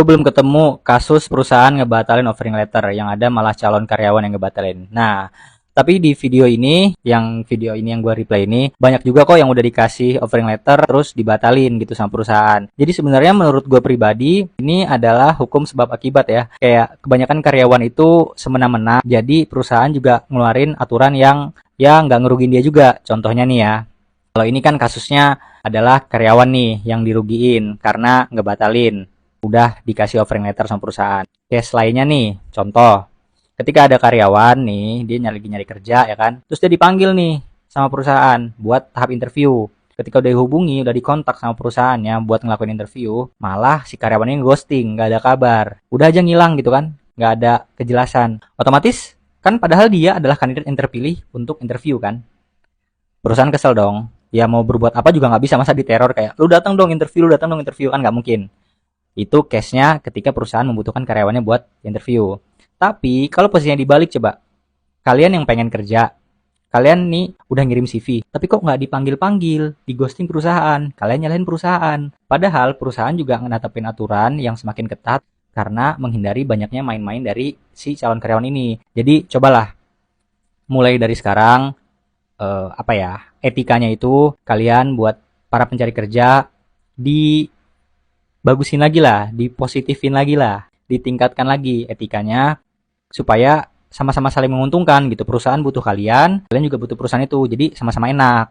Gue belum ketemu kasus perusahaan ngebatalin offering letter, yang ada malah calon karyawan yang ngebatalin. Nah, tapi di video ini yang gue replay ini, banyak juga kok yang udah dikasih offering letter terus dibatalin gitu sama perusahaan. Jadi sebenarnya menurut gue pribadi, ini adalah hukum sebab akibat ya. Kayak kebanyakan karyawan itu semena-mena, jadi perusahaan juga ngeluarin aturan yang ya nggak ngerugiin dia juga. Contohnya nih ya, kalau ini kan kasusnya adalah karyawan nih yang dirugiin karena ngebatalin udah dikasih offering letter sama perusahaan. Case lainnya nih, contoh, ketika ada karyawan nih, dia nyari kerja ya kan, terus dia dipanggil nih sama perusahaan buat tahap interview. Ketika udah dihubungi, udah dikontak sama perusahaannya buat ngelakuin interview, malah si karyawannya ghosting, nggak ada kabar. Udah aja ngilang gitu kan, nggak ada kejelasan. Otomatis, kan padahal dia adalah kandidat yang terpilih untuk interview kan. Perusahaan kesel dong. Ya mau berbuat apa juga nggak bisa, masa diteror kayak, lu datang dong interview, kan nggak mungkin. Itu case-nya ketika perusahaan membutuhkan karyawannya buat interview. Tapi kalau posisinya dibalik coba, kalian yang pengen kerja, kalian nih udah ngirim CV, tapi kok nggak dipanggil-panggil, di ghosting perusahaan, kalian nyalahin perusahaan. Padahal perusahaan juga ngetapin aturan yang semakin ketat karena menghindari banyaknya main-main dari si calon karyawan ini. Jadi cobalah mulai dari sekarang, etikanya itu kalian buat para pencari kerja dibagusin lagi lah, dipositifin lagi lah, ditingkatkan lagi etikanya supaya sama-sama saling menguntungkan gitu. Perusahaan butuh kalian, kalian juga butuh perusahaan itu. Jadi sama-sama enak.